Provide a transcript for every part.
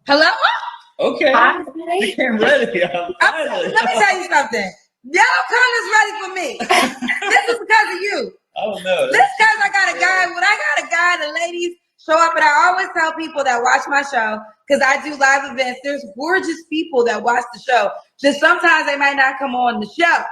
Hello? Okay. Hi. You came ready. Let me tell you something. Y'all come is ready for me. This is because of you. I don't know. This because I got a guy. When I got a guy, the ladies show up, and I always tell people that watch my show, because I do live events, there's gorgeous people that watch the show. Just sometimes they might not come on the show.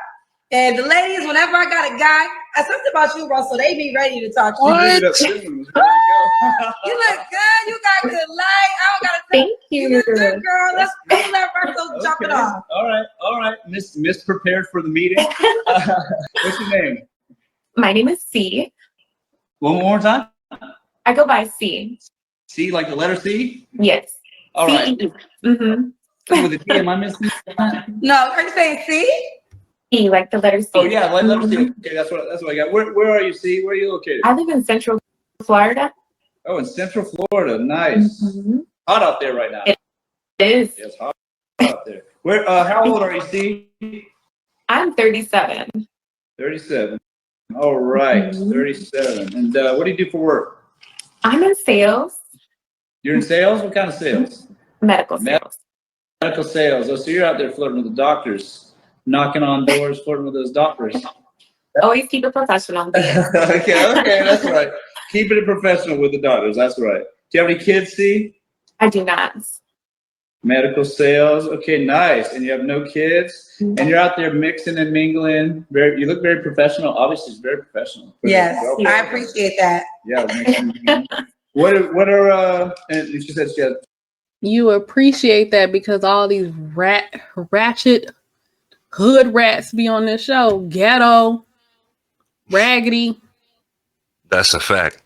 And the ladies, whenever I got a guy, something about you, Russell, they be ready to talk to you. You look good. You got good light. I don't gotta tell Thank you. You look good, girl. Let's let Russell jump it off. All right. Miss prepared for the meeting. What's your name? My name is C. One more time. I go by C. C, like the letter C? Yes. All right. Mm-hmm. With a T, am I missing that? No, are you saying C? C, like the letter C. Oh yeah, like letter C. Okay, that's what I got. Where are you, C? Where are you located? I live in Central Florida. Oh, in Central Florida. Nice. Mm-hmm. Hot out there right now. It is. Yes, hot out there. Where? How old are you, C? I'm 37. 37. All right, 37. And what do you do for work? I'm in sales. You're in sales? What kind of sales? Medical sales. Medical sales. Oh, so you're out there flirting with the doctors, knocking on doors, flirting with those doctors. Always keep it professional. Okay, that's right. Keeping it professional with the doctors. That's right. Do you have any kids, C? I do not. Medical sales. Okay, nice. And you have no kids, and you're out there mixing and mingling. You look very professional. Obviously, it's very professional. Yes, I appreciate that. Yeah. What are and she said she had. You appreciate that because all these ratchet hood rats be on this show. Ghetto, raggedy. That's a fact.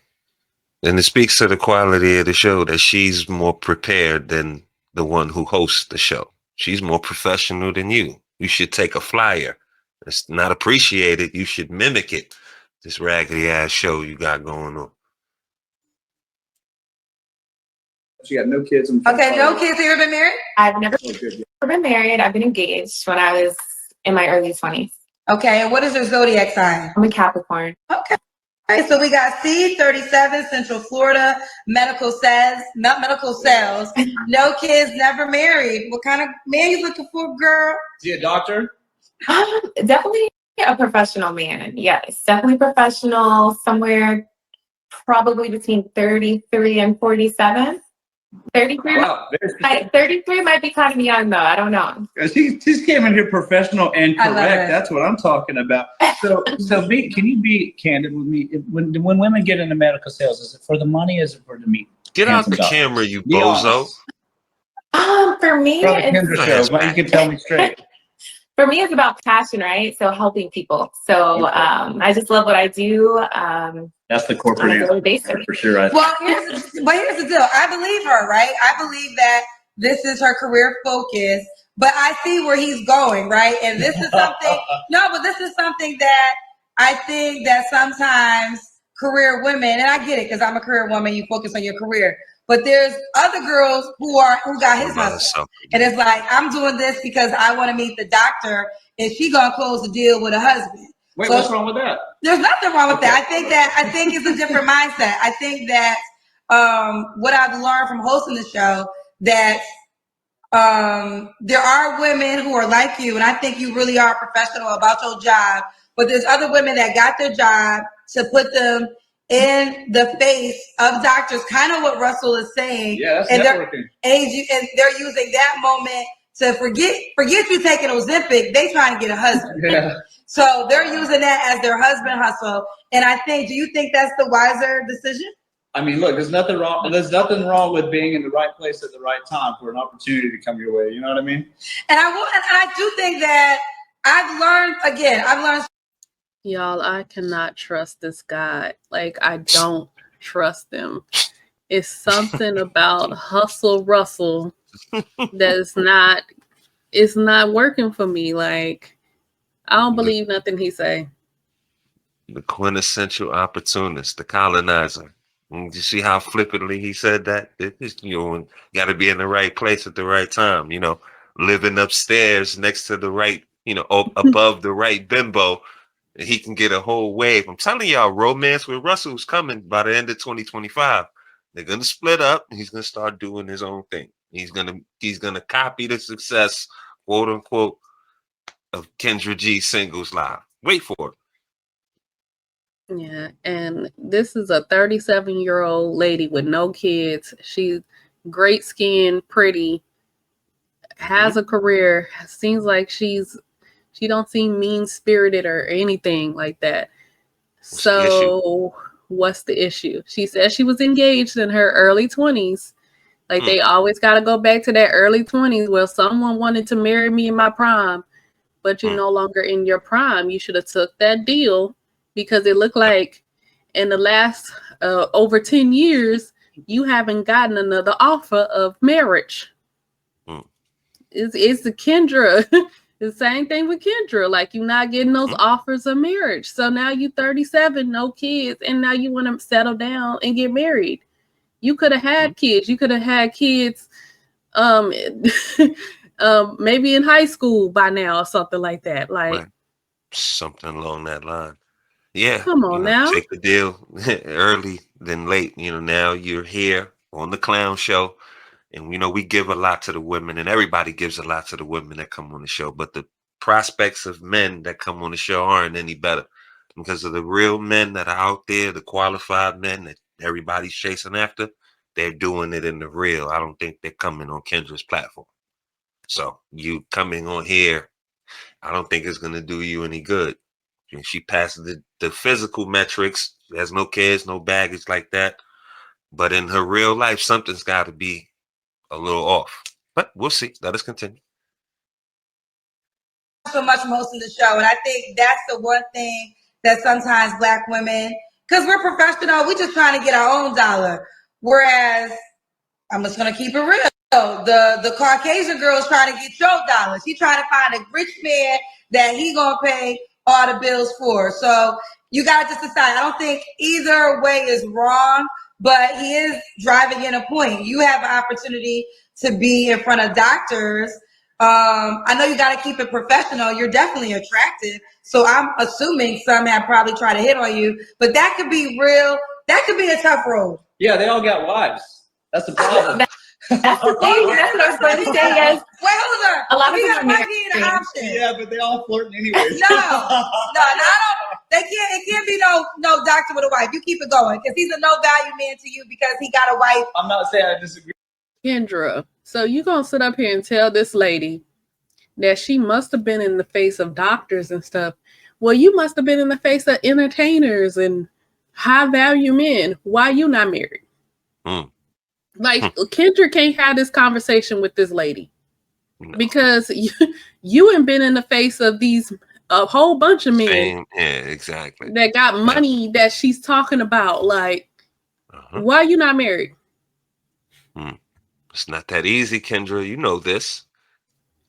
And it speaks to the quality of the show that she's more prepared than the one who hosts the show. She's more professional than you. You should take a flyer. It's not appreciated. You should mimic it. This raggedy ass show you got going on. She got no kids. Okay, no kids. Have you ever been married? I've never been married. I've been engaged when I was in my early 20s. Okay, and what is your zodiac sign? I'm a Capricorn. Okay. All right, so we got C, 37, Central Florida, medical sales, no kids, never married. What kind of man you looking for, girl? Is he a doctor? Definitely a professional man. Yes, definitely professional. Somewhere probably between 33 and 47. 33. Wow, 33 might be kind of young though. I don't know. She's came in here professional and correct. That's what I'm talking about. So can you be candid with me? When women get into medical sales, is it for the money? Or is it for the meat? Get out the camera, you bozo. For me, it's you can tell me straight. For me, it's about passion, right? So helping people. So I just love what I do. That's the corporate answer for sure. Well, here's the deal. I believe her, right? I believe that this is her career focus, but I see where he's going, right? And this is something. This is something that I think that sometimes career women, and I get it because I'm a career woman. You focus on your career. But there's other girls who got his hustle. And it's like, I'm doing this because I want to meet the doctor and she gonna close the deal with a husband. Wait, what's wrong with that? There's nothing wrong with that. I think it's a different mindset. I think that what I've learned from hosting the show, that there are women who are like you, and I think you really are professional about your job, but there's other women that got their job to put them in the face of doctors, kind of what Russell is saying. Yeah, that's networking. And they're using that moment to forget you taking Ozempic. They trying to get a husband. Yeah. So they're using that as their husband hustle. And do you think that's the wiser decision? I mean, look, there's nothing wrong with being in the right place at the right time for an opportunity to come your way. You know what I mean? And I do think that I've learned. Y'all, I cannot trust this guy. Like, I don't trust him. It's something about Hustle Russell it's not working for me. Like, I don't believe nothing he say. The quintessential opportunist, the colonizer. And you see how flippantly he said that? You got to be in the right place at the right time. Living upstairs next to the right, above the right bimbo. He can get a whole wave. I'm telling y'all, romance with Russell's coming by the end of 2025. They're going to split up and he's going to start doing his own thing. He's gonna copy the success, quote unquote, of Kendra G singles live. Wait for it. Yeah, and this is a 37-year-old lady with no kids. She's great skin, pretty, has a career. Seems like she don't seem mean-spirited or anything like that. What's the issue? She said she was engaged in her early 20s. Like they always got to go back to that early 20s. Well, someone wanted to marry me in my prime, but you're no longer in your prime. You should have took that deal, because it looked like in the last over 10 years, you haven't gotten another offer of marriage. It's the Kendra. The same thing with Kendra. Like, you're not getting those offers of marriage. So now you 37, no kids, and now you want to settle down and get married. You could have had kids. You could have had kids maybe in high school by now or something like that. Like something along that line. Yeah. Come on now. Take the deal early than late. Now you're here on the clown show. And we give a lot to the women, and everybody gives a lot to the women that come on the show. But the prospects of men that come on the show aren't any better, because of the real men that are out there, the qualified men that everybody's chasing after. They're doing it in the real. I don't think they're coming on Kendra's platform. So you coming on here, I don't think it's going to do you any good. And she passes the physical metrics. She has no kids, no baggage like that. But in her real life, something's got to be a little off, but we'll see. Let us continue. So much most of the show, and I think that's the one thing that sometimes Black women, because we're professional, we're just trying to get our own dollar. Whereas, I'm just gonna keep it real. The Caucasian girl is trying to get your dollar. She's trying to find a rich man that he gonna pay all the bills for. So you gotta just decide. I don't think either way is wrong, but he is driving in a point. You have an opportunity to be in front of doctors. I know you got to keep it professional. You're definitely attractive. So I'm assuming some have probably tried to hit on you, but that could be real. That could be a tough road. Yeah, they all got wives. That's the problem. That's the thing. That's what I was going to say. Yes. Wait, hold on. A lot of we people might be an option. Yeah, but they all flirting anyway. No. They can't. It can't be no doctor with a wife. You keep it going, because he's a no value man to you because he got a wife. I'm not saying I disagree. Kendra, so you gonna sit up here and tell this lady that she must have been in the face of doctors and stuff? Well, you must have been in the face of entertainers and high value men. Why you not married? Like, Kendra can't have this conversation with this lady because you ain't been in the face of a whole bunch of men. Yeah, exactly. That got money that she's talking about. Like, why you not married? It's not that easy, Kendra. You know this.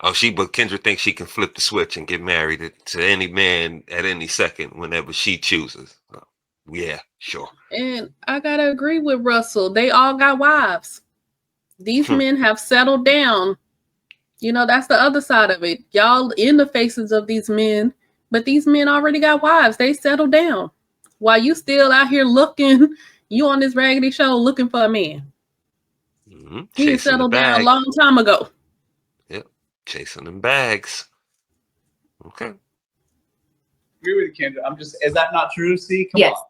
But Kendra thinks she can flip the switch and get married to any man at any second whenever she chooses. Yeah, sure. And I gotta agree with Russell. They all got wives. These men have settled down. That's the other side of it. Y'all in the faces of these men, but these men already got wives. They settled down. While you still out here looking, you on this raggedy show looking for a man. He settled down a long time ago. Yep, chasing them bags. Okay. Agree with you, Kendra. Is that not true? See, come yes. on.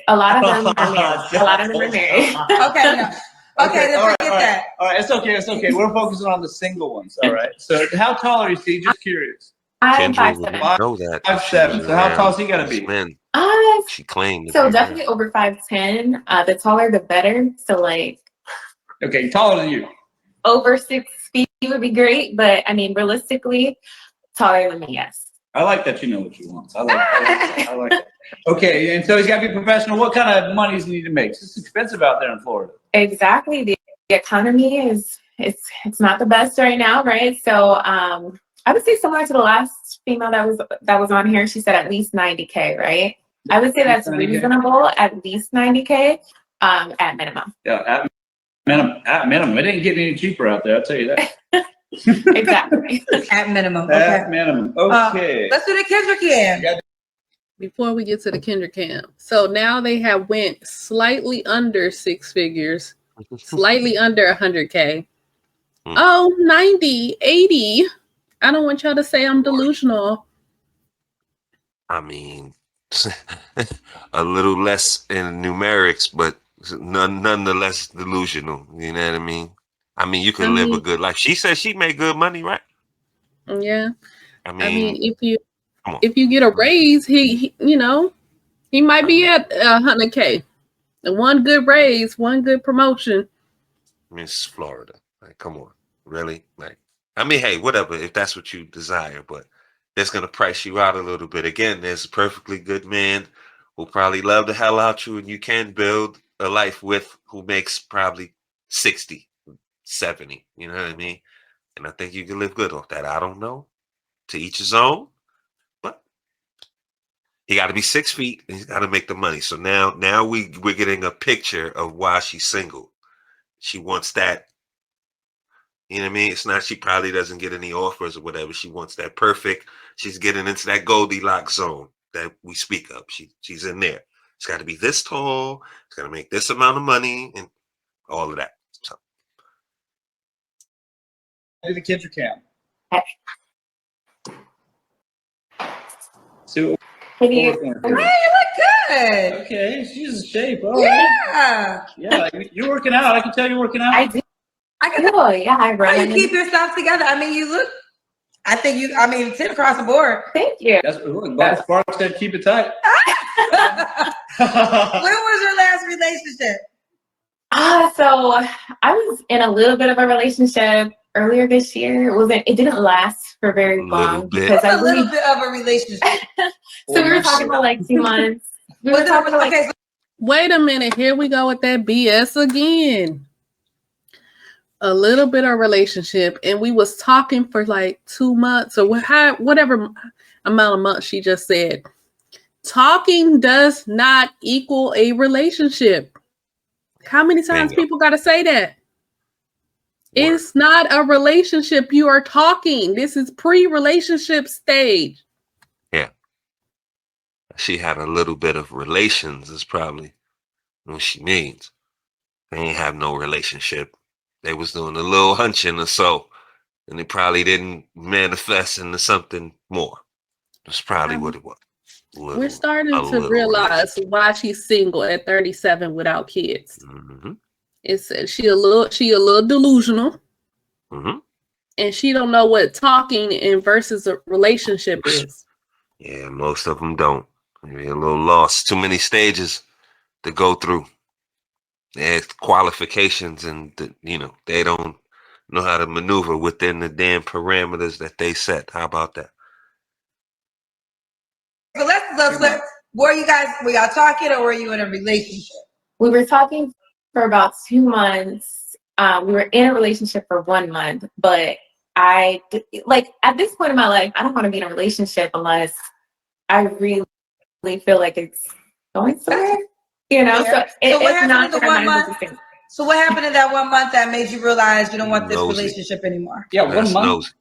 A lot of them are married. A lot of them are married. Okay, no. Okay, then forget that. All right, it's okay. We're focusing on the single ones. All right. So, how tall are you, Steve? Just curious. I'm 5'7". Know that. 5'7". So, how tall is he got to be? She claimed. So definitely over 5'10". The taller, the better. So okay, taller than you. Over 6 feet would be great, but I mean, realistically, taller than me, yes. I like that you know what you want. I like that. Okay, and so he's got to be professional. What kind of money does he need to make? It's expensive out there in Florida. Exactly. The economy it's not the best right now, right? So I would say similar to the last female that was on here. She said at least 90K, right? I would say that's reasonable. At least 90K at minimum. Yeah, at minimum. It ain't getting any cheaper out there. I'll tell you that. Exactly. At minimum. Okay. At minimum. Okay. Let's do the Kendra Cam. Before we get to the Kendra Cam. So now they have went slightly under 6 figures, slightly under 100K. Oh, 90, 80. I don't want y'all to say I'm delusional. I mean, a little less in numerics, but nonetheless delusional. You know what I mean? I mean, you can live a good life. She said she made good money, right? Yeah. I I mean, mean, if you get a raise, he he might be at 100K. One good raise, one good promotion. Miss Florida. Like, come on. Really? Like, I mean, hey, whatever, if that's what you desire, but that's going to price you out a little bit. Again, there's a perfectly good man who probably love the hell out you, and you can build a life with who makes probably 60, 70. You know what I mean? And I think you can live good off that. I don't know. To each his own. But he got to be 6 feet and he's got to make the money. So now we're getting a picture of why she's single. She wants that. You know what I mean? It's not, she probably doesn't get any offers or whatever. She wants that perfect. She's getting into that Goldilocks zone that we speak of. She's in there. It's got to be this tall. It's got to make this amount of money and all of that. So. Hey, the kids are camp. So, hey, you look good. Okay, she's in shape. All right. Yeah, you're working out. I can tell you're working out. I do. I can tell. Yeah, I run. You keep yourself together. I mean, you look. I think you. I mean, sit across the board. Thank you. That's what Bob Sparks said. Keep it tight. When was your last relationship? So I was in a little bit of a relationship earlier this year. It didn't last for very long because a little bit of a relationship. So we were talking about like 2 months. Wait a minute. Here we go with that BS again. A little bit of relationship, and we was talking for like 2 months or whatever amount of months she just said. Talking does not equal a relationship. How many times people got to say that? It's not a relationship. You are talking. This is pre-relationship stage. Yeah. She had a little bit of relations is probably what she means. They ain't have no relationship. They was doing a little hunching or so, and it probably didn't manifest into something more. That's probably what it was. We're starting to realize why she's single at 37 without kids. Mm-hmm. It's she a little delusional, and she don't know what talking and versus a relationship is. Yeah, most of them don't. They're a little lost. Too many stages to go through. There's qualifications, and they don't know how to maneuver within the damn parameters that they set. How about that? So let's were y'all talking or were you in a relationship? We were talking for about 2 months. We were in a relationship for 1 month, but at this point in my life, I don't want to be in a relationship unless I really feel like it's going somewhere. So what happened in the 1 month? So what happened in that 1 month that made you realize you don't want this relationship anymore? Yeah, 1 month.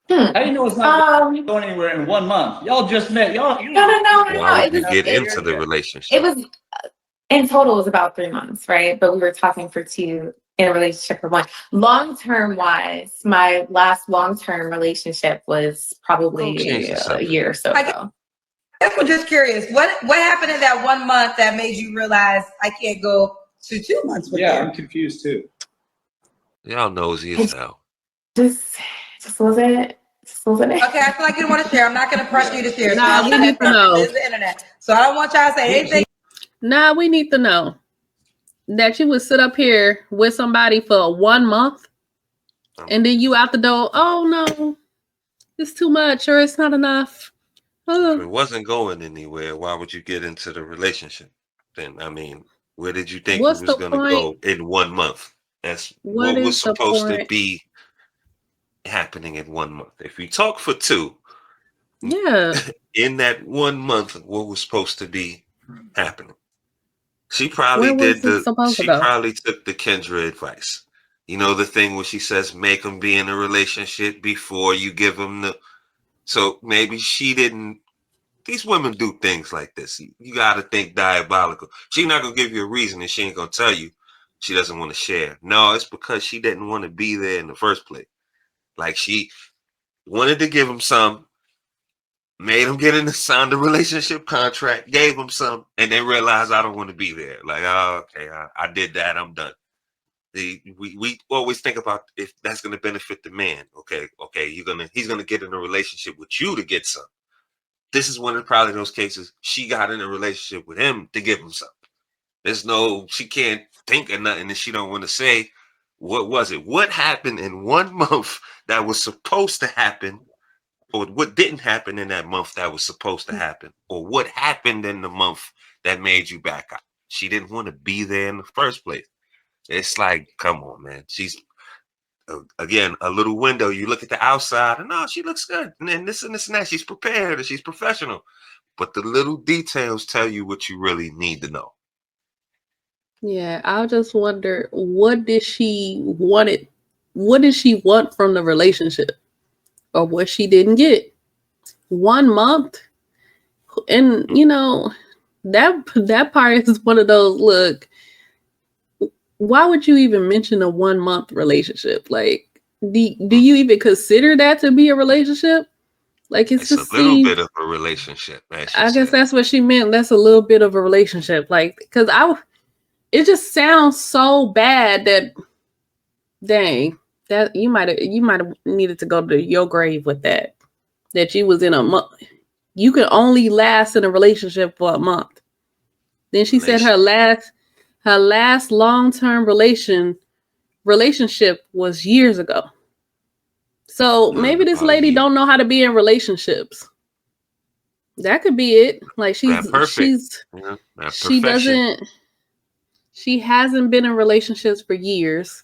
How do you know it's not going anywhere in 1 month? Y'all just met. No. Why would you get into the relationship? It was in total it was about 3 months, right? But we were talking for 2 in a relationship for 1. Long-term wise, my last long-term relationship was probably a year or so ago. I'm just curious. What happened in that 1 month that made you realize I can't go to 2 months with you? I'm confused too. Y'all nosy as hell. Just wasn't it. Okay, I feel like you don't want to share. I'm not going to press you to share. Nah, we need to know. This is the internet. So I don't want y'all to say anything. Nah, we need to know that you would sit up here with somebody for 1 month and then you out the door, oh no, it's too much or it's not enough. If it wasn't going anywhere, why would you get into the relationship? Then, I mean, where did you think it was going to go in 1 month? That's what was supposed to be happening in 1 month. If you talk for 2, in that 1 month, what was supposed to be happening? She probably probably took the Kendra advice. You know, the thing where she says, make them be in a relationship before you give them the. So maybe she didn't. These women do things like this. You got to think diabolical. She's not going to give you a reason and she ain't going to tell you. she doesn't want to share. No, it's because she didn't want to be there in the first place. Like she wanted to give him some, made him get in the signed the relationship contract, gave him some, and then realized I don't want to be there. Like, oh, okay, I did that. I'm done. We always think about if that's going to benefit the man. Okay, he's gonna get in a relationship with you to get some. This is one of probably those cases. She got in a relationship with him to give him some. She can't think of nothing that she don't want to say. What was it? What happened in 1 month that was supposed to happen, or what didn't happen in that month that was supposed to happen, or what happened in the month that made you back out? She didn't want to be there in the first place. It's like, come on, man. She's again a little window. You look at the outside, and she looks good, and then this and this and that. She's prepared and she's professional, but the little details tell you what you really need to know. Yeah, I just wonder, what did she want from the relationship, or what she didn't get? 1 month, and that part is one of those. Look, why would you even mention a 1 month relationship? Like, do you even consider that to be a relationship? Like, it's just a little bit of a relationship. I guess that's what she meant. That's a little bit of a relationship. Like, because it just sounds so bad that, dang, that you might have needed to go to your grave with that. That you was in a month. You could only last in a relationship for a month. Then she said her last long-term relationship was years ago. So maybe this lady don't know how to be in relationships. That could be it. Like she hasn't been in relationships for years.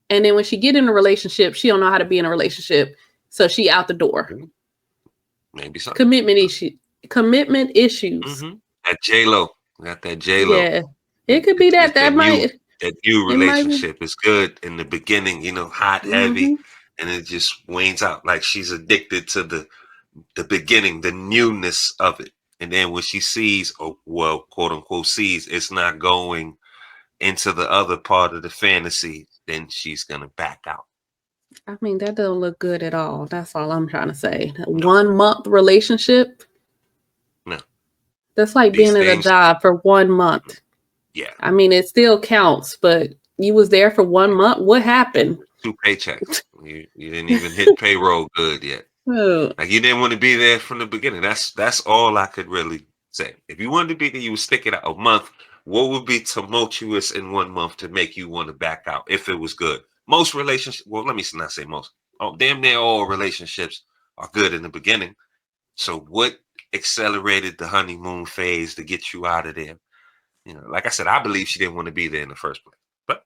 And then when she get in a relationship, she don't know how to be in a relationship. So she out the door. Maybe something. Commitment issues. Mm-hmm. That J-Lo. Got that J-Lo. Yeah. It could be that new relationship is good in the beginning, hot, heavy, and it just wanes out. Like she's addicted to the beginning, the newness of it. And then when she sees, quote unquote sees, it's not going into the other part of the fantasy, then she's gonna back out. I mean, that doesn't look good at all. That's all I'm trying to say. No. 1 month relationship. No. That's like being in a job for 1 month. Yeah. I mean, it still counts, but you was there for 1 month. What happened? 2 paychecks. You didn't even hit payroll good yet. Oh. Like you didn't want to be there from the beginning. That's all I could really say. If you wanted to be there, you would stick it out a month. What would be tumultuous in 1 month to make you want to back out if it was good? Most relationships, well, let me not say most. Damn near all relationships are good in the beginning. So what accelerated the honeymoon phase to get you out of there? Like I said, I believe she didn't want to be there in the first place. But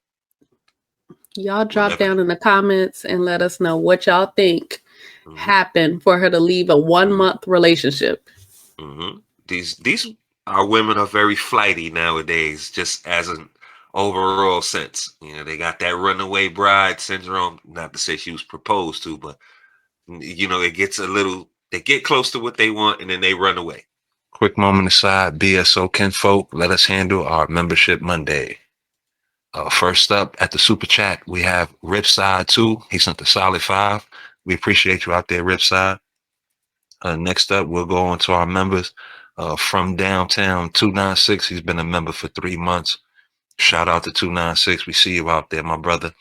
y'all drop down in the comments and let us know what y'all think happened for her to leave a 1 month relationship. These our women are very flighty nowadays, just as an overall sense. They got that runaway bride syndrome. Not to say she was proposed to, but it gets they get close to what they want and then they run away. Quick moment aside, BSO kinfolk, let us handle our membership Monday. First up at the super chat, we have Ripside 2. He sent a solid 5. We appreciate you out there, Ripside. Next up, we'll go on to our members. From Downtown 296, he's been a member for 3 months. Shout out to 296. We see you out there, my brother.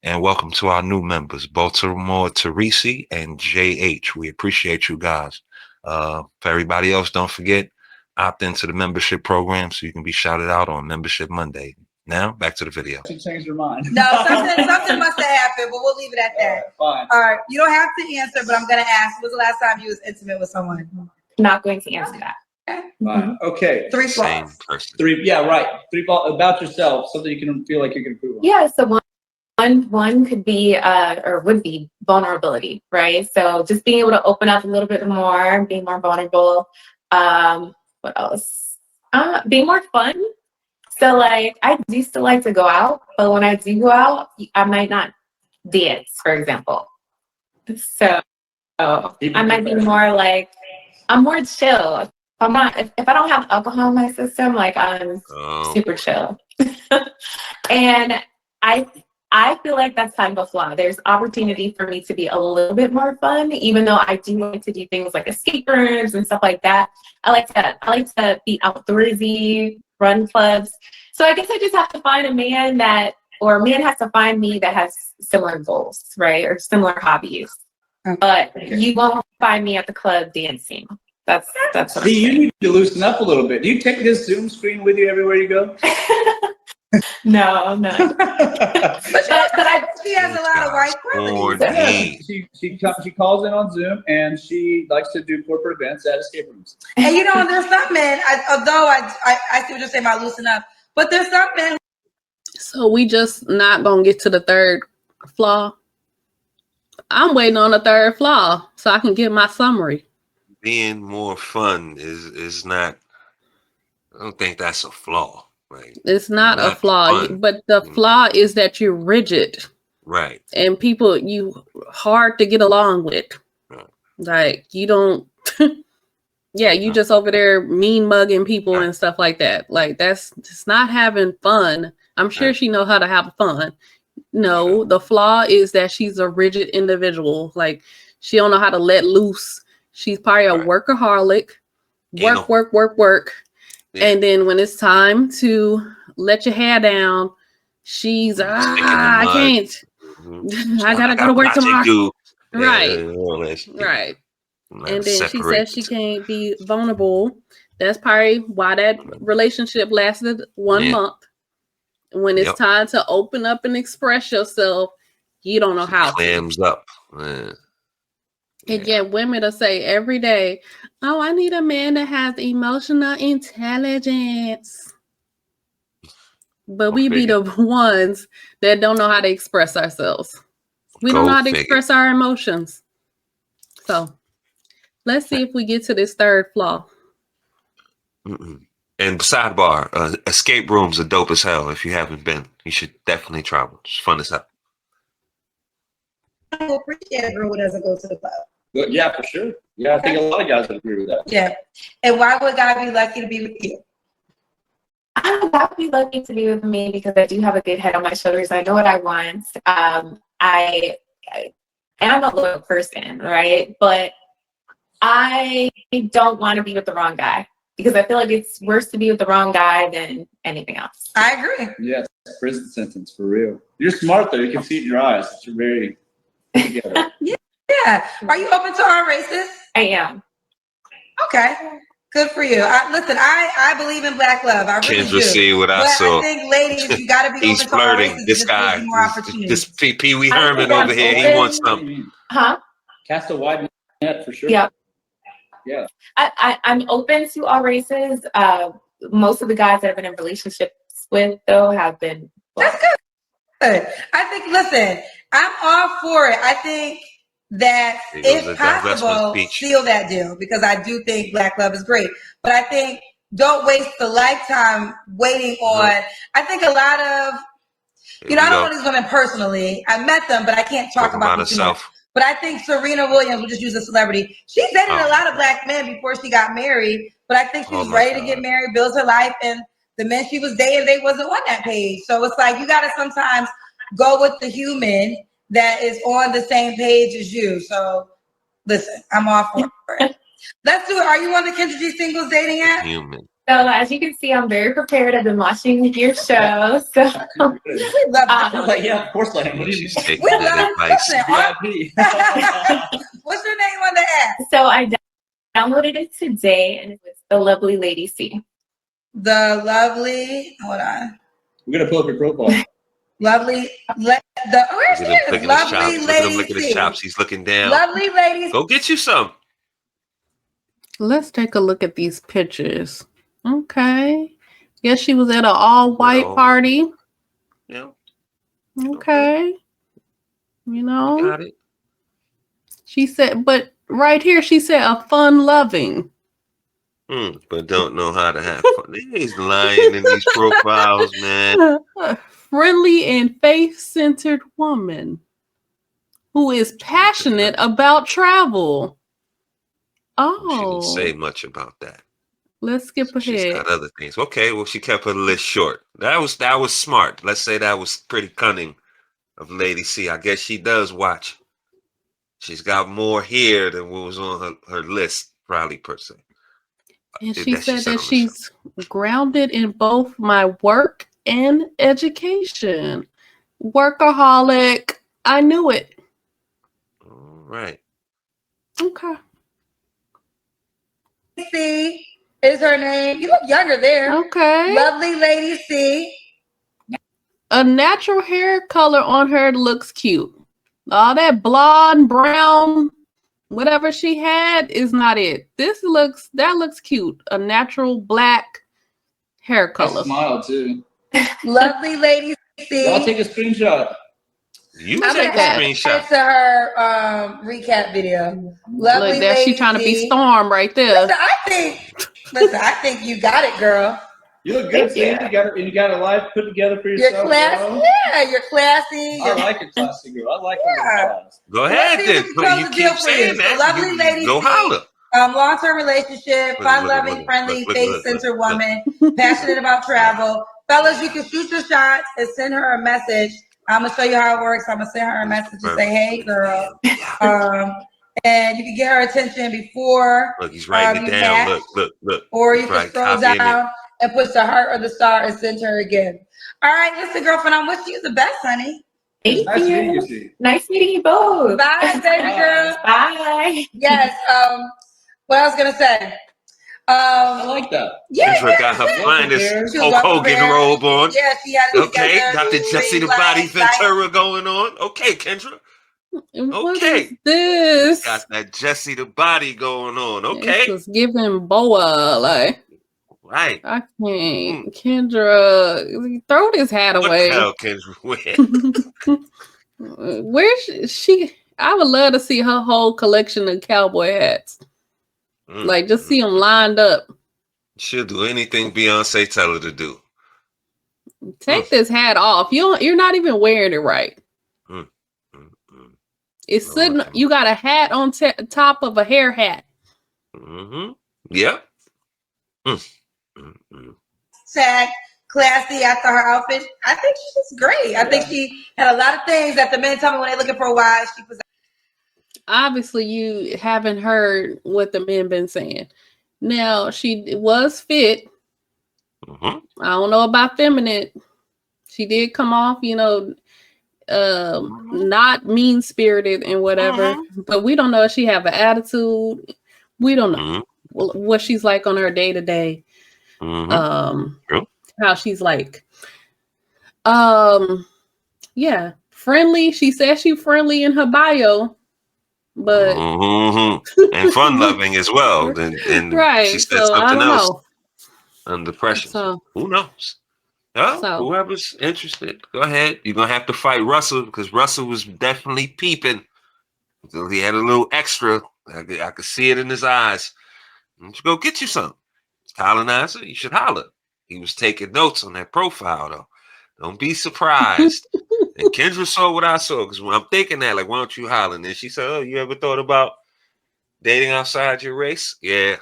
And welcome to our new members, Baltimore Teresi and JH. We appreciate you guys. For everybody else, don't forget, opt into the membership program so you can be shouted out on Membership Monday. Now, back to the video. She changed her mind. No, something must have happened, but we'll leave it at that. Fine. All right, you don't have to answer, but I'm going to ask, when was the last time you was intimate with someone? Not going to answer that. Fine. Okay. 3 Same flaws. person. 3, yeah, right. 3 flaws about yourself, something you can feel like you can improve on. Yeah, so one could be or would be vulnerability, right? So just being able to open up a little bit more, being more vulnerable. What else? Being more fun. So like I do still like to go out, but when I do go out, I might not dance, for example. So I might be more like, I'm more chill. If I don't have alcohol in my system, like I'm super chill. And I feel like that's kind of a flaw. There's opportunity for me to be a little bit more fun, even though I do like to do things like escape rooms and stuff like that. I like to be outdoorsy, run clubs. So I guess I just have to find a man or a man has to find me that has similar goals, right? Or similar hobbies. But you won't find me at the club dancing. That's what See, you need to loosen up a little bit. Do you take this Zoom screen with you everywhere you go? No. But she has a lot of white privilege. She calls in on Zoom and she likes to do corporate events at escape rooms. And there's some men, although I see what you're saying about loosen up, but there's some men. So we just not gonna get to the third flaw. I'm waiting on the third flaw so I can get my summary. Being more fun is not. I don't think that's a flaw. Right. It's not a flaw, but the flaw is that you're rigid. Right. And people you hard to get along with. Right. Like you don't you just over there mean mugging people and stuff like that. Like that's just not having fun. I'm sure she know how to have fun. No, the flaw is that she's a rigid individual. Like she don't know how to let loose. She's probably a workaholic. Work. Yeah. And then when it's time to let your hair down, she's I can't. Mm-hmm. I gotta go to work tomorrow. Right. And then she says she can't be vulnerable. That's probably why that relationship lasted 1 month. When it's time to open up and express yourself, you don't know how. Clams up. Yeah. And yet women will say every day, oh, I need a man that has emotional intelligence. But we be the ones that don't know how to express ourselves. We don't know how to express our emotions. So let's see if we get to this third flaw. And sidebar, escape rooms are dope as hell. If you haven't been, you should definitely travel. It's fun as hell. I appreciate a girl who doesn't go to the club. Yeah, for sure. Yeah, I think a lot of guys would agree with that. Yeah. And why would God be lucky to be with you? I would be lucky to be with me because I do have a good head on my shoulders. I know what I want. I'm a loyal person, right? But I don't want to be with the wrong guy because I feel like it's worse to be with the wrong guy than anything else. I agree. Yeah, it's a prison sentence for real. You're smart though. You can see it in your eyes. You're very together. Yeah. Are you open to all races? I am. Okay. Good for you. I believe in black love. I really do. Kendra, see what I saw. I think, ladies, you got to be He's open to all flirting. races. This guy, this Pee Wee Herman over here, he wants something. Huh? Cast a wide net for sure. Yeah. Yeah. I'm open to all races. Most of the guys that I've been in relationships with, though, have been black. That's good. I think, listen, I'm all for it. I think that if possible, seal that deal because I do think black love is great. But I think don't waste a lifetime waiting on. I think a lot of, I don't know these women personally. I met them, but I can't talk about them too much. But I think Serena Williams, we'll just use a celebrity. She's dated a lot of black men before she got married, but I think she was ready to get married, build her life, and the men she was dating, they wasn't on that page. So it's like you got to sometimes go with the human that is on the same page as you. So listen, I'm all for it. Let's do it. Are you on the Kendra G singles dating app? Human. So as you can see, I'm very prepared. I've been watching your show. So we love it. Yeah, of course, like we love it. What's your name on the app? So I downloaded it today, and it's the lovely Lady C. The lovely. Hold on. We're gonna pull up your profile. Lovely. Where's she? Lovely Lady C. Look at his chops. He's looking down. Lovely ladies. Go get you some. Let's take a look at these pictures. Okay. Guess she was at an all-white party. Yeah. Okay. You know. Got it. She said, but right here she said a fun-loving. But don't know how to have fun. He's lying in these profiles, man. Friendly and faith-centered woman who is passionate about travel. Oh. She didn't say much about that. Let's skip She's ahead. got other things. Okay, well, she kept her list short. That was smart. Let's say that was pretty cunning of Lady C. I guess she does watch. She's got more here than what was on her list, probably per se. And she said that on the show. she's grounded in both my work and education. Workaholic. I knew it. All right. Okay. C is her name. You look younger there. Okay. Lovely Lady C. A natural hair color on her looks cute. All that blonde, brown, whatever she had is not it. That looks cute. A natural black hair I color. smile too. Lovely Lady C. Y'all take a screenshot. You I'm take gonna a add screenshot. it to her recap video. Lovely Look, there she Lady trying to be C. Storm right there. Listen, I think you got it, girl. You look good, see? You got a life put together for You're yourself. classy. Yeah, you're classy. I like a classy girl. I like a class. Go ahead, Let's see then. what we You close the deal keep for you. saying So that. lovely You Lady go C. holler. Long-term relationship, fun-loving, friendly, faith-centered woman, passionate about travel. Fellas, you can shoot your shots and send her a message. I'm gonna show you how it works. I'm gonna send her a message and say, "Hey, girl," and you can get her attention before. Look, he's writing it down. Match, Look. or you can scroll down and push the heart or the star and send her again. All right, listen, girlfriend. I'm wishing you the best, honey. Thank Nice you. meeting you, see. Nice meeting you both. Bye, baby girl. Bye. Yes. What I was gonna say. I like that. Yeah, Kendra got her finest She was Hulk well Hogan prepared. robe on. Yeah, she had it Okay, together. got the Jesse the Green Body light, Ventura going on. Okay, Kendra. What Okay. is this? Got that Jesse the Body going on. Okay. This is giving Boa, like, Right. I can't. Kendra, throw this hat What away. the hell, Kendra? Where's she? I would love to see her whole collection of cowboy hats. Like, just see them lined up. She'll do anything Beyonce tell her to do. Take this hat off. You're not even wearing it right. It's sitting. You got a hat on top of a hair hat. Yep. Tag classy after her outfit. I think she's great. I think she had a lot of things that the men tell me when they're looking for a wife. She was. Obviously, you haven't heard what the men been saying. Now, she was fit. I don't know about feminine. She did come off, not mean-spirited and whatever. But we don't know if she have an attitude. We don't know what she's like on her day-to-day. How she's like. Yeah, friendly. She says she's friendly in her bio. But and fun loving as well. And right. she said something else under pressure. So, who knows? Whoever's interested, go ahead. You're gonna have to fight Russell because Russell was definitely peeping. So he had a little extra. I could see it in his eyes. You should go get you some. Colonizer, you should holler. He was taking notes on that profile though. Don't be surprised. And Kendra saw what I saw because when I'm thinking that, like, why don't you holler? And then she said, "Oh, you ever thought about dating outside your race?" Yeah,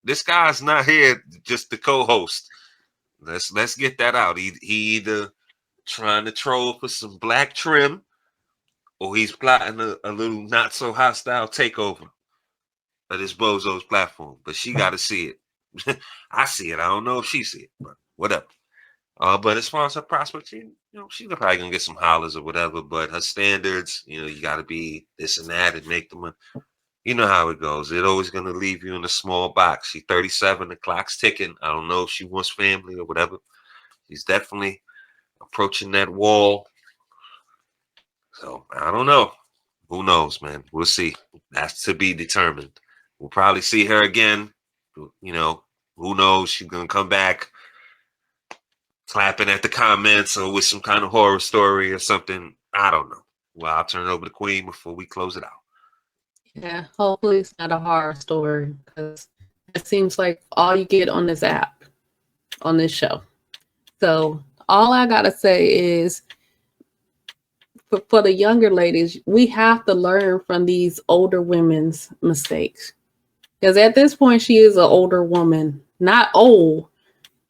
this guy's not here just to co-host. Let's get that out. He either trying to troll for some black trim, or he's plotting a little not so hostile takeover of this bozo's platform. But she got to see it. I see it. I don't know if she see it, but whatever. But as far as her prospects, she's probably gonna get some hollers or whatever. But her standards, you got to be this and that and make them. You know how it goes. It's always gonna leave you in a small box. She's 37. The clock's ticking. I don't know if she wants family or whatever. She's definitely approaching that wall. So I don't know. Who knows, man? We'll see. That's to be determined. We'll probably see her again. Who knows? She's gonna come back. Clapping at the comments or with some kind of horror story or something. I don't know. Well, I'll turn it over to Queen before we close it out. Yeah, hopefully it's not a horror story because it seems like all you get on this app, on this show. So all I gotta say is for the younger ladies, we have to learn from these older women's mistakes. Because at this point, she is an older woman. Not old,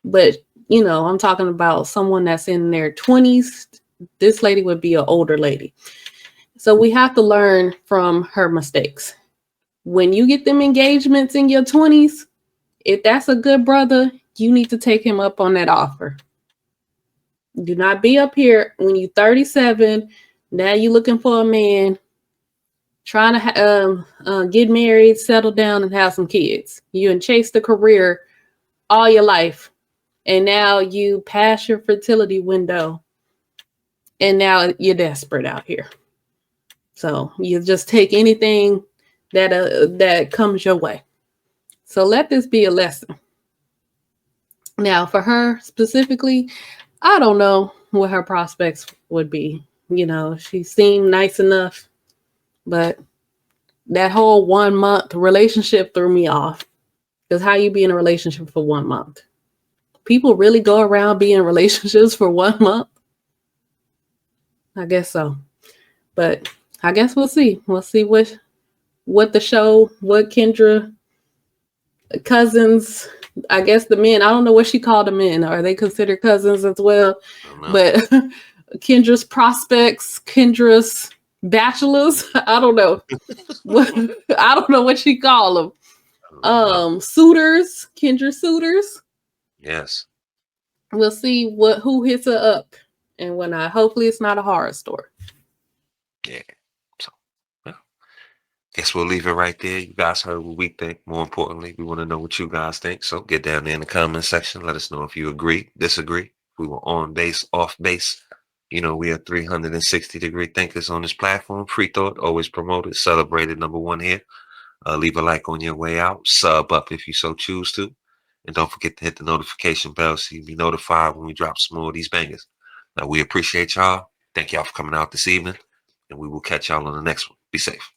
but, you know, I'm talking about someone that's in their 20s. This lady would be an older lady. So we have to learn from her mistakes. When you get them engagements in your 20s, if that's a good brother, you need to take him up on that offer. Do not be up here when you're 37. Now you're looking for a man, trying to get married, settle down, and have some kids. You and chase the career all your life, and now you pass your fertility window, and now you're desperate out here. So you just take anything that comes your way. So let this be a lesson. Now, for her specifically, I don't know what her prospects would be. You know, she seemed nice enough, but that whole 1 month relationship threw me off. Because how you be in a relationship for 1 month? People really go around being in relationships for 1 month? I guess so. But I guess we'll see. We'll see what the show, what Kendra cousins, I guess the men, I don't know what she called them in. Are they considered cousins as well? But Kendra's prospects, Kendra's bachelors, I don't know. I don't know what she called them. Suitors, Kendra suitors. Yes. We'll see who hits her up and when hopefully it's not a horror story. Yeah. So, well, guess we'll leave it right there. You guys heard what we think. More importantly, we want to know what you guys think. So get down there in the comment section. Let us know if you agree, disagree. If we were on base, off base. You know, we are 360-degree thinkers on this platform. Free thought, always promoted, celebrated, #1 here. Leave a like on your way out. Sub up if you so choose to. And don't forget to hit the notification bell so you'll be notified when we drop some more of these bangers. Now, we appreciate y'all. Thank y'all for coming out this evening. And we will catch y'all on the next one. Be safe.